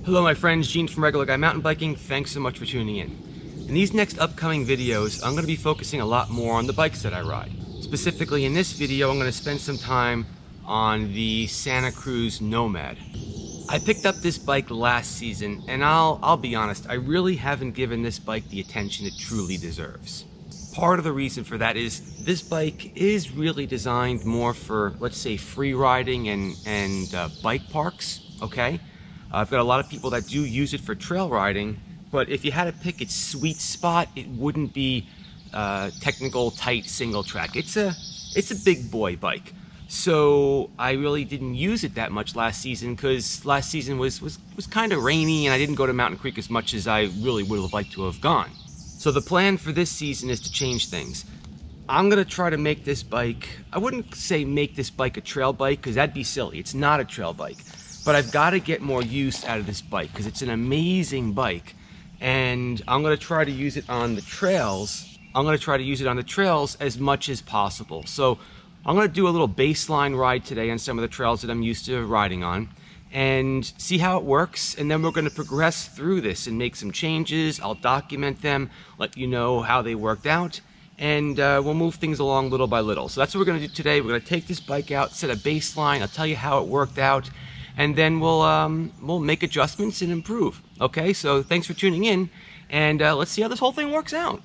Hello my friends, Gene from Regular Guy Mountain Biking. Thanks so much for tuning in. In these next upcoming videos, I'm going to be focusing a lot more on the bikes that I ride. Specifically in this video, I'm going to spend some time on the Santa Cruz Nomad. I picked up this bike last season, and I'll be honest, I really haven't given this bike the attention it truly deserves. Part of the reason for that is this bike is really designed more for, let's say, free riding and bike parks, okay? I've got a lot of people that do use it for trail riding, but if you had to pick its sweet spot, it wouldn't be technical, tight, single track. It's a big boy bike. So I really didn't use it that much last season because last season was kind of rainy and I didn't go to Mountain Creek as much as I really would have liked to have gone. So the plan for this season is to change things. I'm gonna try to make this bike, I wouldn't say make this bike a trail bike because that'd be silly. It's not a trail bike. But I've got to get more use out of this bike because it's an amazing bike. And I'm going to try to use it on the trails. I'm going to try to use it on the trails as much as possible. So I'm going to do a little baseline ride today on some of the trails that I'm used to riding on and see how it works. And then we're going to progress through this and make some changes. I'll document them, let you know how they worked out. And we'll move things along little by little. So that's what we're going to do today. We're going to take this bike out, set a baseline. I'll tell you how it worked out. And then we'll make adjustments and improve. Okay, so thanks for tuning in, and let's see how this whole thing works out.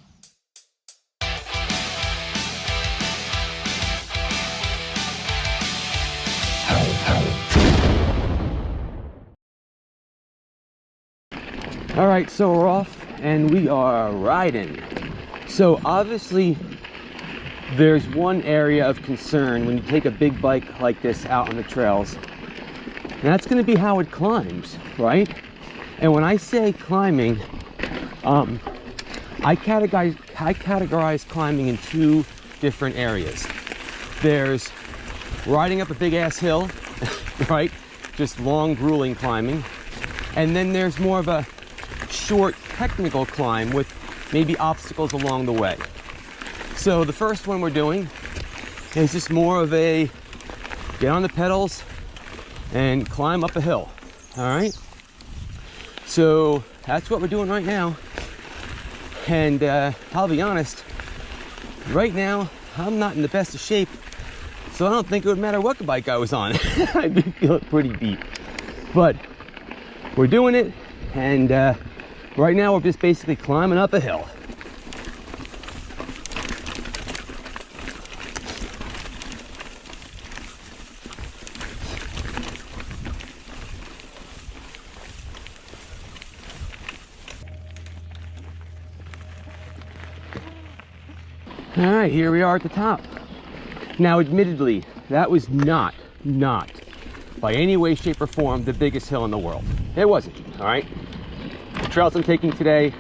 All right, so we're off and we are riding. So obviously there's one area of concern when you take a big bike like this out on the trails. And that's going to be how it climbs, right? And when I say climbing, I categorize climbing in two different areas. There's riding up a big ass hill, right? Just long, grueling climbing. And then there's more of a short, technical climb with maybe obstacles along the way. So the first one we're doing is just more of a get on the pedals and climb up a hill. All right, so that's what we're doing right now. And I'll be honest, right now I'm not in the best of shape, so I don't think it would matter what bike I was on. I'd be feeling pretty beat, but we're doing it. And right now we're just basically climbing up a hill. All right, here we are at the top. Now, admittedly, that was not by any way, shape, or form the biggest hill in the world. It wasn't, all right? The trails I'm taking today,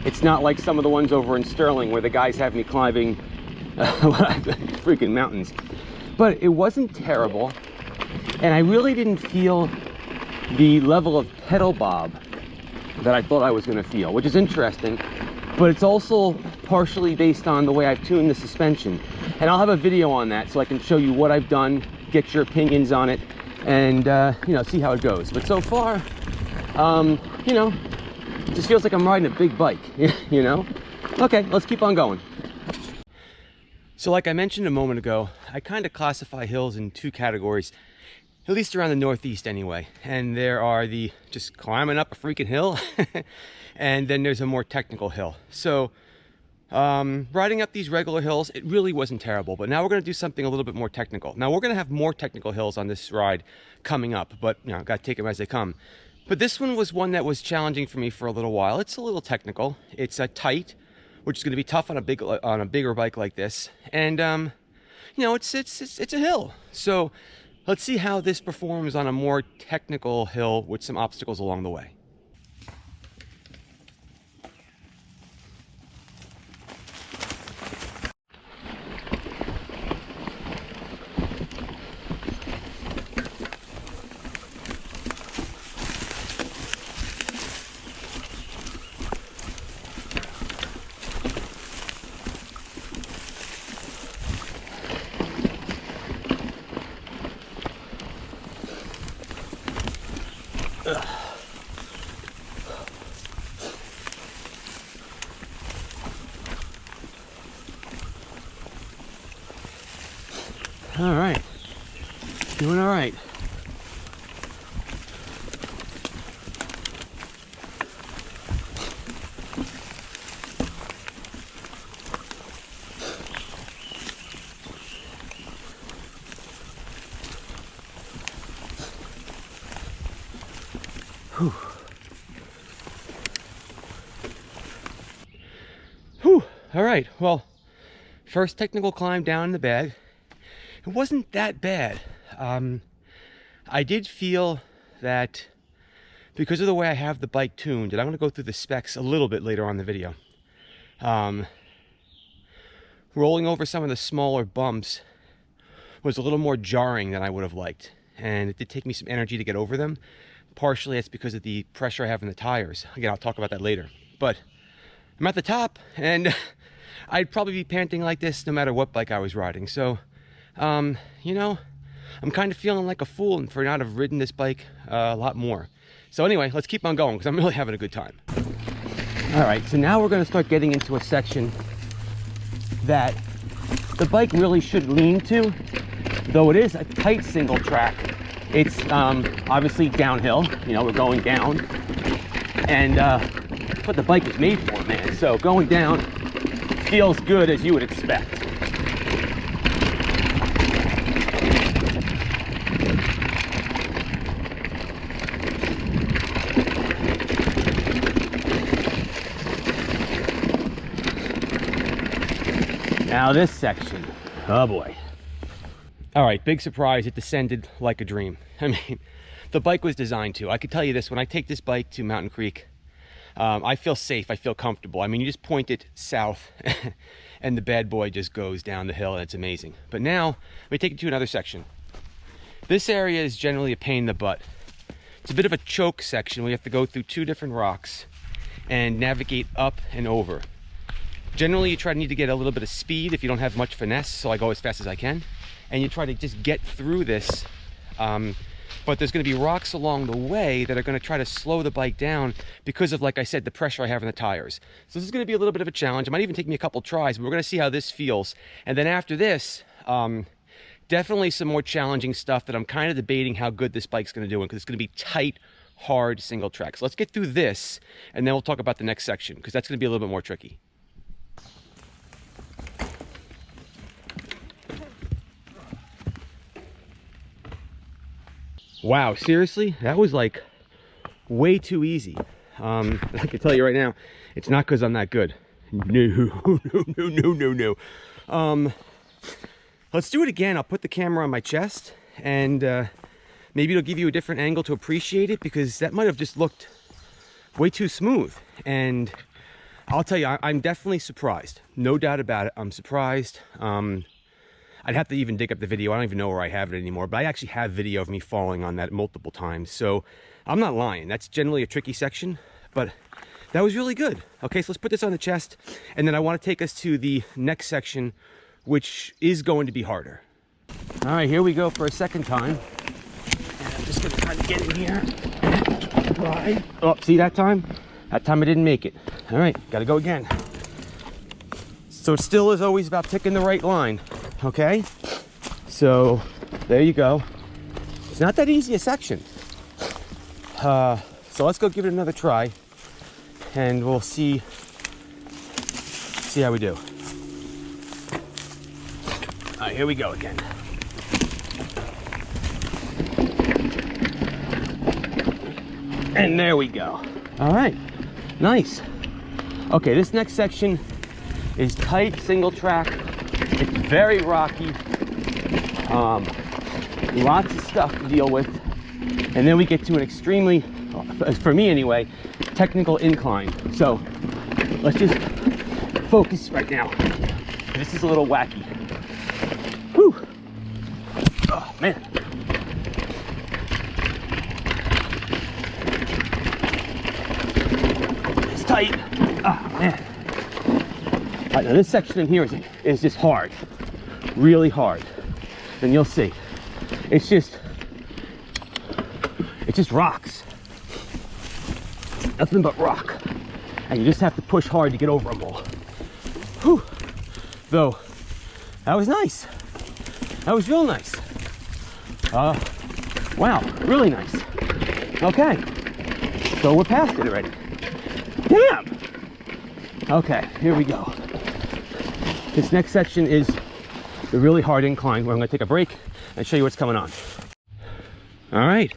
it's not like some of the ones over in Sterling where the guys have me climbing freaking mountains. But it wasn't terrible, and I really didn't feel the level of pedal bob that I thought I was gonna feel, which is interesting. But it's also partially based on the way I've tuned the suspension. And I'll have a video on that so I can show you what I've done, get your opinions on it, and you know, see how it goes. But so far, you know, it just feels like I'm riding a big bike, you know? Okay, let's keep on going. So like I mentioned a moment ago, I kind of classify hills in two categories, at least around the Northeast anyway. And there are the just climbing up a freaking hill, and then there's a more technical hill. So riding up these regular hills, it really wasn't terrible, but now we're going to do something a little bit more technical. Now we're going to have more technical hills on this ride coming up, but you know, I've got to take them as they come. But this one was one that was challenging for me for a little while. It's a little technical. It's tight, which is going to be tough on a bigger bike like this. And you know, it's a hill. So let's see how this performs on a more technical hill with some obstacles along the way. All right, doing all right. Whew. Whew. All right, well, first technical climb down in the bag. It wasn't that bad. I did feel that because of the way I have the bike tuned, and I'm going to go through the specs a little bit later on in the video, rolling over some of the smaller bumps was a little more jarring than I would have liked, and it did take me some energy to get over them. Partially it's because of the pressure I have in the tires. Again, I'll talk about that later. But I'm at the top, and I'd probably be panting like this no matter what bike I was riding. So, you know, I'm kind of feeling like a fool for not have ridden this bike a lot more. So anyway, let's keep on going because I'm really having a good time. All right, so now we're going to start getting into a section that the bike really should lean to, though it is a tight single track. It's obviously downhill, you know, we're going down, and that's what the bike is made for, man. So going down feels good as you would expect. Now this section, oh boy. All right, big surprise, it descended like a dream. I mean, the bike was designed to. I could tell you this, when I take this bike to Mountain Creek, I feel safe, I feel comfortable. I mean, you just point it south and the bad boy just goes down the hill and it's amazing. But now, let me take you to another section. This area is generally a pain in the butt. It's a bit of a choke section. We have to go through two different rocks and navigate up and over. Generally, you try to need to get a little bit of speed if you don't have much finesse, so I go as fast as I can. And you try to just get through this, but there's going to be rocks along the way that are going to try to slow the bike down because of, like I said, the pressure I have in the tires. So this is going to be a little bit of a challenge. It might even take me a couple tries, but we're going to see how this feels. And then after this, definitely some more challenging stuff that I'm kind of debating how good this bike's going to do, because it's going to be tight, hard single track. So let's get through this, and then we'll talk about the next section, because that's going to be a little bit more tricky. Wow, seriously? That was like way too easy. I can tell you right now, it's not because I'm that good. No. Let's do it again. I'll put the camera on my chest, and maybe it'll give you a different angle to appreciate it, because that might have just looked way too smooth. And I'll tell you, I'm definitely surprised. No doubt about it, I'm surprised. I'd have to even dig up the video. I don't even know where I have it anymore, but I actually have video of me falling on that multiple times. So I'm not lying. That's generally a tricky section, but that was really good. Okay, so let's put this on the chest, and then I want to take us to the next section, which is going to be harder. All right, here we go for a second time. And I'm just gonna try to get in here. Right. Oh, see that time? That time I didn't make it. All right, gotta go again. So it still is always about picking the right line. Okay, so there you go. It's not that easy a section. So let's go give it another try, and we'll see how we do. All right, here we go again. And there we go. All right, nice. Okay, this next section is tight single track. It's very rocky, lots of stuff to deal with, and then we get to an extremely, for me anyway, technical incline. So let's just focus right now. This is a little wacky. Whew. Oh man. It's tight. Oh man. All right, now this section in here is just hard, really hard, and you'll see. It's just rocks. Nothing but rock. And you just have to push hard to get over them all. Whew. Though, that was nice. That was real nice. Wow, really nice. Okay, so we're past it already. Damn! Okay, here we go. This next section is the really hard incline where I'm gonna take a break and show you what's coming on. All right,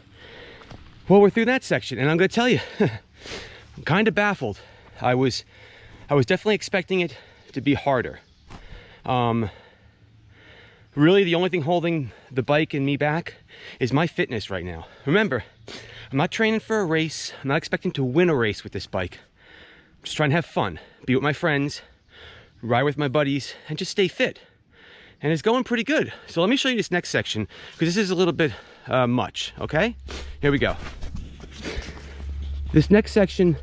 well, we're through that section, and I'm gonna tell you, I'm kind of baffled. I was definitely expecting it to be harder. Really, the only thing holding the bike and me back is my fitness right now. Remember, I'm not training for a race. I'm not expecting to win a race with this bike. I'm just trying to have fun, be with my friends, ride with my buddies, and just stay fit. And it's going pretty good. So let me show you this next section, because this is a little bit much, okay? Here we go. This next section,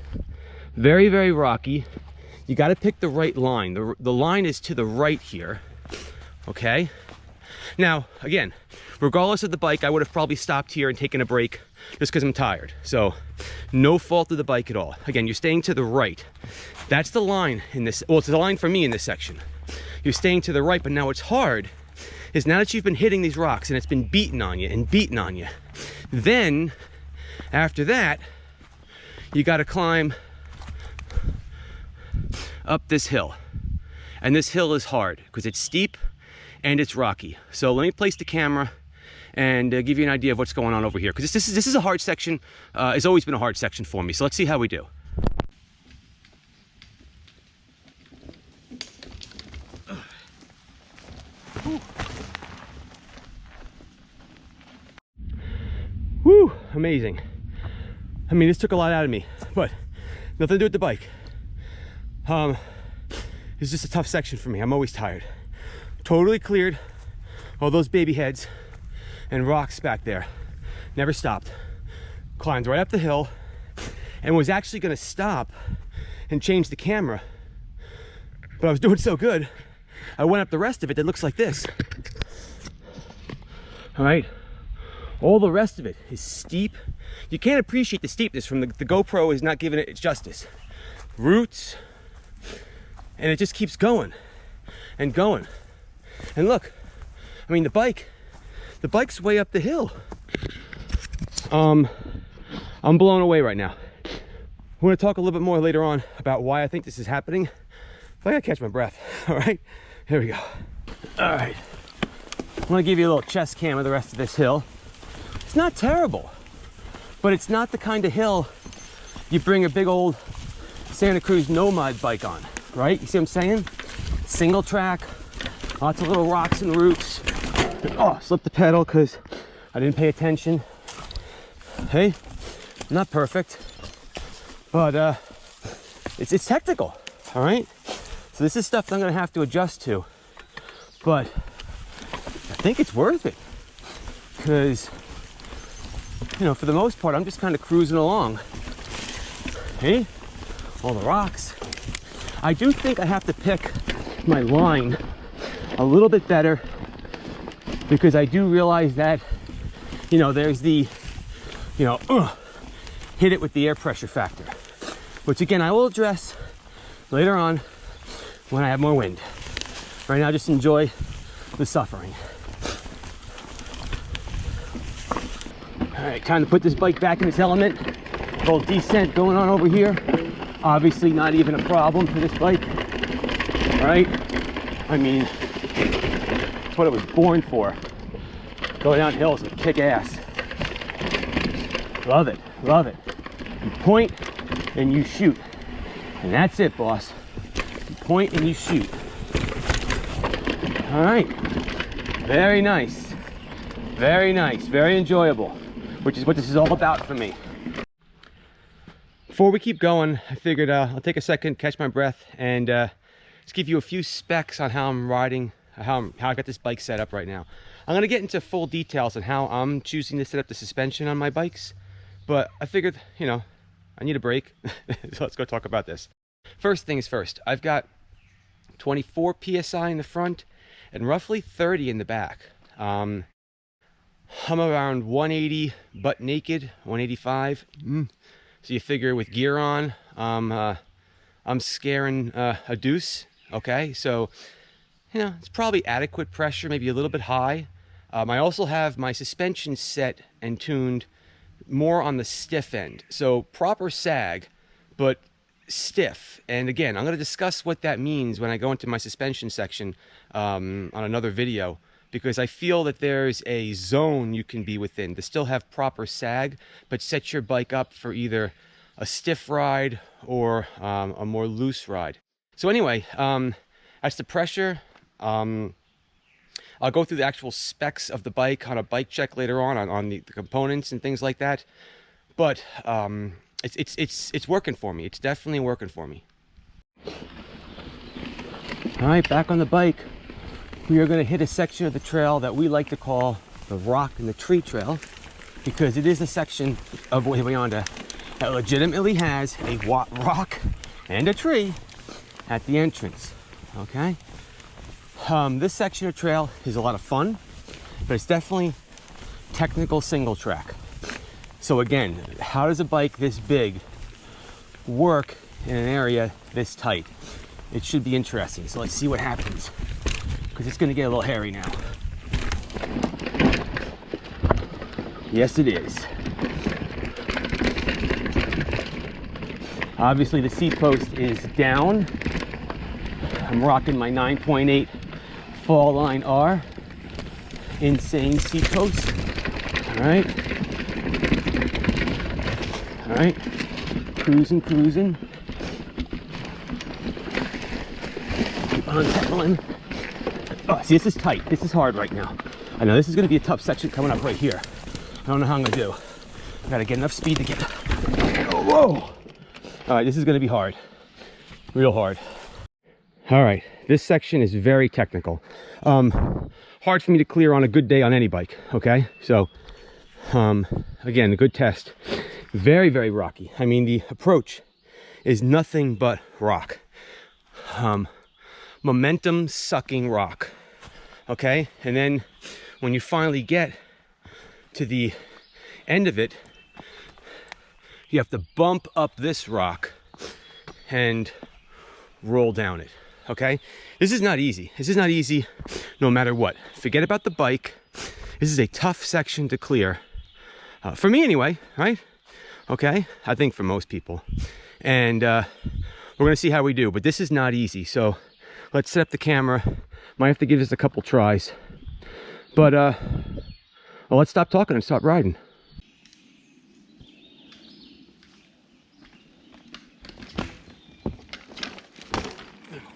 very, very rocky. You got to pick the right line. The line is to the right here, okay? Now, again, regardless of the bike, I would have probably stopped here and taken a break just because I'm tired. So, no fault of the bike at all. Again, you're staying to the right. That's the line in this, well, it's the line for me in this section. You're staying to the right, but now what's hard is now that you've been hitting these rocks and it's been beating on you and beating on you, then, after that, you got to climb up this hill. And this hill is hard because it's steep and it's rocky. So let me place the camera and give you an idea of what's going on over here, because this is a hard section. It's always been a hard section for me. So let's see how we do. Woo, amazing. I mean, this took a lot out of me, but nothing to do with the bike. It's just a tough section for me. I'm always tired. Totally cleared all those baby heads and rocks back there. Never stopped. Climbed right up the hill and was actually gonna stop and change the camera. But I was doing so good, I went up the rest of it that looks like this. All right, all the rest of it is steep. You can't appreciate the steepness from the GoPro is not giving it its justice. Roots, and it just keeps going and going. And look, I mean, the bike's way up the hill. I'm blown away right now. We're gonna talk a little bit more later on about why I think this is happening. I gotta catch my breath. All right, here we go. All right, I'm gonna give you a little chest cam of the rest of this hill. It's not terrible, but it's not the kind of hill you bring a big old Santa Cruz Nomad bike on, right? You see what I'm saying? Single track, lots of little rocks and roots. Oh, slipped the pedal because I didn't pay attention. Hey, not perfect, but it's technical, all right? So this is stuff that I'm gonna have to adjust to, but I think it's worth it because, you know, for the most part, I'm just kind of cruising along. Hey, all the rocks. I do think I have to pick my line a little bit better because I do realize that, you know, there's the, you know, hit it with the air pressure factor, which again, I will address later on when I have more wind. Right now, just enjoy the suffering. All right, time to put this bike back in its element. A little descent going on over here. Obviously not even a problem for this bike, right? I mean, it's what it was born for. Go down hills and kick ass. Love it, love it. You point and you shoot. And that's it, boss. You point and you shoot. All right, very nice. Very nice, very enjoyable, which is what this is all about for me. Before we keep going, I figured I'll take a second, catch my breath, and just give you a few specs on how I'm riding, how I got this bike set up right now. I'm gonna get into full details on how I'm choosing to set up the suspension on my bikes, but I figured, you know, I need a break, so let's go talk about this. First things first, I've got 24 PSI in the front and roughly 30 in the back. I'm around 180 butt naked, 185. So you figure with gear on, I'm scaring a deuce. Okay, so you know, it's probably adequate pressure, maybe a little bit high. I also have my suspension set and tuned more on the stiff end. So proper sag, but stiff. And again, I'm going to discuss what that means when I go into my suspension section on another video, because I feel that there's a zone you can be within to still have proper sag, but set your bike up for either a stiff ride or a more loose ride. So anyway, that's the pressure. I'll go through the actual specs of the bike on a bike check later on the components and things like that. But it's working for me. It's definitely working for me. All right, back on the bike. We are going to hit a section of the trail that we like to call the Rock and the Tree Trail, because it is a section of Wawayanda that legitimately has a rock and a tree at the entrance. Okay. This section of trail is a lot of fun, but it's definitely technical single track. So again, how does a bike this big work in an area this tight? It should be interesting. So let's see what happens, because it's going to get a little hairy now. Yes, it is. Obviously the seat post is down. I'm rocking my 9.8 Fall Line R. Insane seat post. All right. All right. Cruising. Keep on pedaling. Oh, see, this is tight. This is hard right now. I know this is going to be a tough section coming up right here. I don't know how I'm going to do. I got to get enough speed to get. Oh, whoa. All right, this is going to be hard. Real hard. All right, this section is very technical. Hard for me to clear on a good day on any bike, okay? So, again, a good test. Very, very rocky. I mean, the approach is nothing but rock. Momentum sucking rock, okay? And then when you finally get to the end of it, you have to bump up this rock and roll down it. Okay, this is not easy. This is not easy no matter what. Forget about the bike. This is a tough section to clear. For me anyway, right? Okay, I think for most people. And we're gonna see how we do, but this is not easy. So let's set up the camera. Might have to give this a couple tries. But well, let's stop talking and start riding.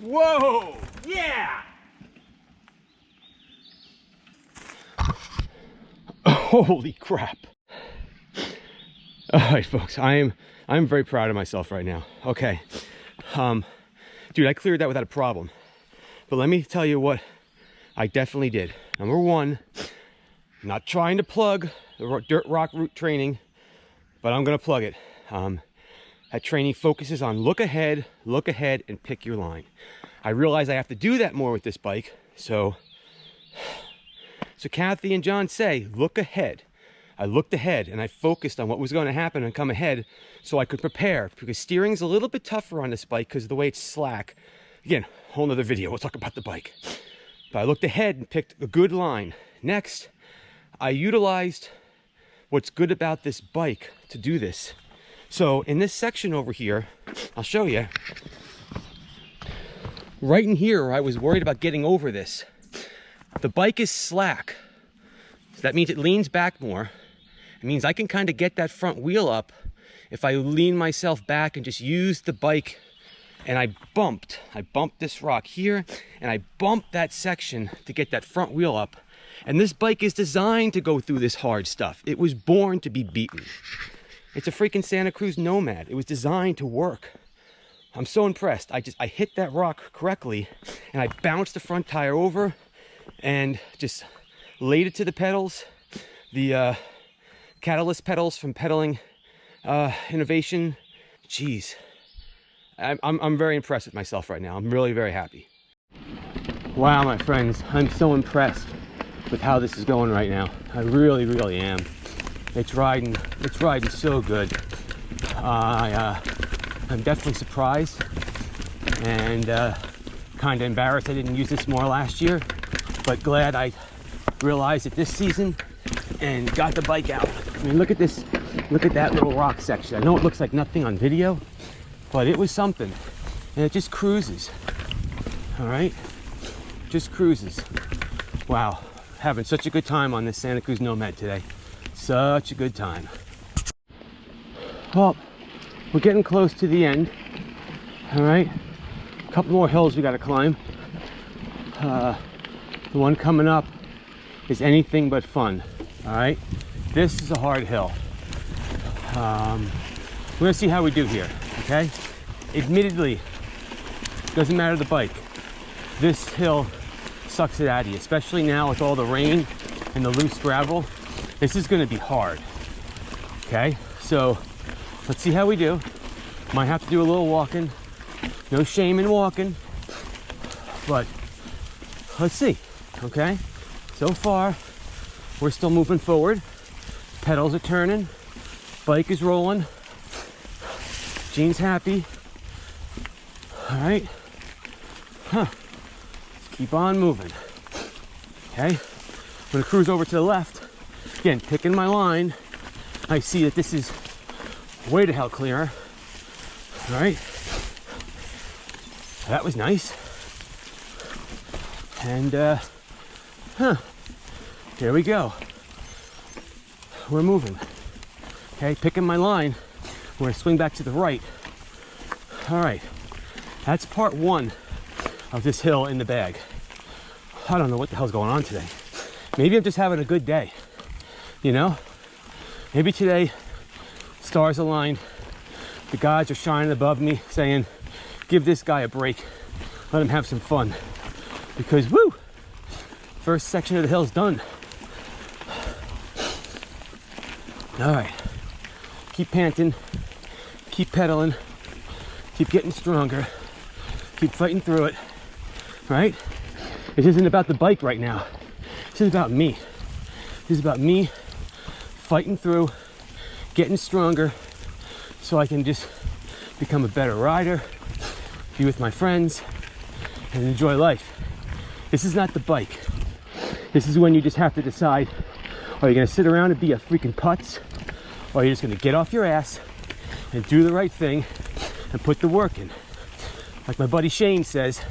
Whoa! Yeah! Holy crap! All right, folks, I'm very proud of myself right now. Okay, dude, I cleared that without a problem. But let me tell you what I definitely did. Number one, I'm not trying to plug the dirt rock route training, but I'm gonna plug it. That training focuses on look ahead, and pick your line. I realize I have to do that more with this bike. So Kathy and John say, look ahead. I looked ahead and I focused on what was going to happen and come ahead so I could prepare, because steering's a little bit tougher on this bike because of the way it's slack. Again, whole nother video, we'll talk about the bike. But I looked ahead and picked a good line. Next, I utilized what's good about this bike to do this. So in this section over here, I'll show you. Right in here, I was worried about getting over this. The bike is slack. So that means it leans back more. It means I can kind of get that front wheel up if I lean myself back and just use the bike. And I bumped this rock here, and I bumped that section to get that front wheel up. And this bike is designed to go through this hard stuff. It was born to be beaten. It's a freaking Santa Cruz Nomad. It was designed to work. I'm so impressed. I hit that rock correctly, and I bounced the front tire over and just laid it to the pedals. The catalyst pedals from Pedaling Innovation. Jeez. I'm very impressed with myself right now. I'm really very happy. Wow, my friends, I'm so impressed with how this is going right now. I really, really am. It's riding so good. I'm definitely surprised and kind of embarrassed I didn't use this more last year, but glad I realized it this season and got the bike out. I mean, look at this, look at that little rock section. I know it looks like nothing on video, but it was something, and it just cruises. All right, just cruises. Wow, having such a good time on this Santa Cruz Nomad today. Such a good time. Well, we're getting close to the end. All right, a couple more hills we got to climb. The one coming up is anything but fun. All right, this is a hard hill. We're gonna see how we do here. Okay, admittedly, doesn't matter the bike. This hill sucks it out of you, especially now with all the rain and the loose gravel. This is gonna be hard. Okay, so let's see how we do. Might have to do a little walking. No shame in walking, but let's see. Okay, so far we're still moving forward. Pedals are turning, bike is rolling, Gene's happy. All right, let's keep on moving. Okay, I'm gonna cruise over to the left. Again, picking my line. I see that this is way the hell clearer. All right, that was nice. And here we go. We're moving. Okay, picking my line. We're gonna swing back to the right. All right, that's part one of this hill in the bag. I don't know what the hell's going on today. Maybe I'm just having a good day, you know? Maybe today, stars aligned, the gods are shining above me saying, give this guy a break, let him have some fun. Because, woo, first section of the hill's done. All right, keep panting, keep pedaling, keep getting stronger, keep fighting through it, right? This isn't about the bike right now. This is about me. This is about me fighting through, getting stronger so I can just become a better rider, be with my friends, and enjoy life. This is not the bike. This is when you just have to decide, are you gonna sit around and be a freaking putz, or are you just gonna get off your ass and do the right thing and put the work in? Like my buddy Shane says,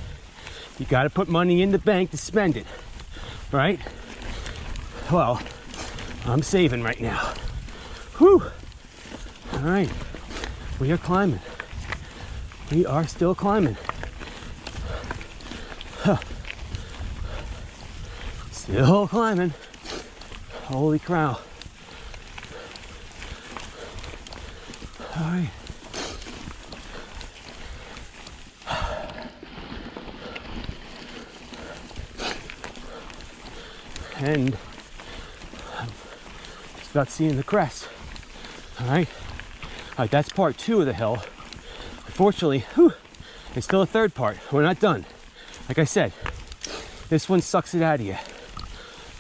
you gotta put money in the bank to spend it, right? Well, I'm saving right now. Whew. All right, we are climbing. We are still climbing. Huh. Still climbing. Holy cow. All right. And I'm just about seeing the crest. All right. All right, that's part two of the hill. Unfortunately, whew, it's still a third part. We're not done. Like I said, this one sucks it out of you.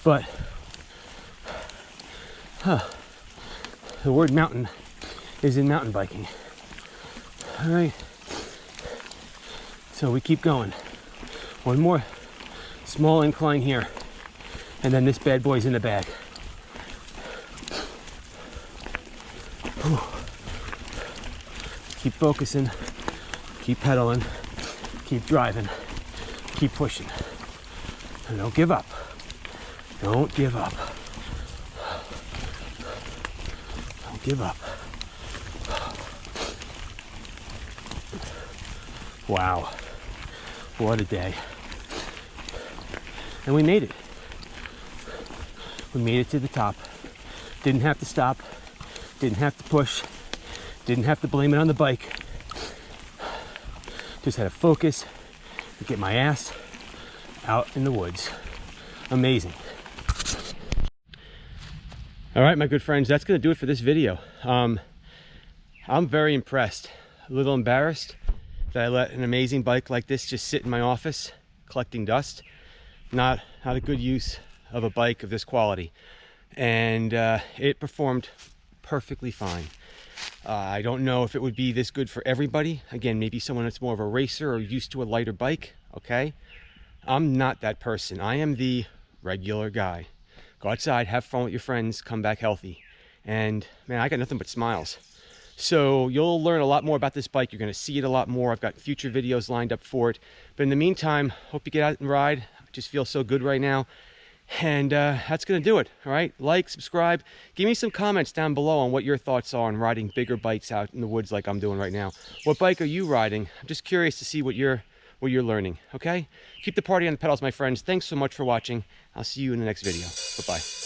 But the word mountain is in mountain biking. All right. So we keep going. One more small incline here, and then this bad boy's in the bag. Whew. Keep focusing, keep pedaling, keep driving, keep pushing. And don't give up. Don't give up. Don't give up. Wow. What a day. And we made it. We made it to the top. Didn't have to stop. Didn't have to push. Didn't have to blame it on the bike. Just had to focus and get my ass out in the woods. Amazing. All right, my good friends, that's gonna do it for this video. I'm very impressed. A little embarrassed that I let an amazing bike like this just sit in my office collecting dust. Not a good use of a bike of this quality. And it performed perfectly fine. I don't know if it would be this good for everybody. Again, maybe someone that's more of a racer or used to a lighter bike, okay? I'm not that person. I am the regular guy. Go outside, have fun with your friends, come back healthy. And man, I got nothing but smiles. So you'll learn a lot more about this bike. You're gonna see it a lot more. I've got future videos lined up for it. But in the meantime, hope you get out and ride. I just feel so good right now. And that's gonna do it, all right? Like, subscribe, give me some comments down below on what your thoughts are on riding bigger bikes out in the woods like I'm doing right now. What bike are you riding? I'm just curious to see what you're learning, okay? Keep the party on the pedals, my friends. Thanks so much for watching. I'll see you in the next video. Bye-bye.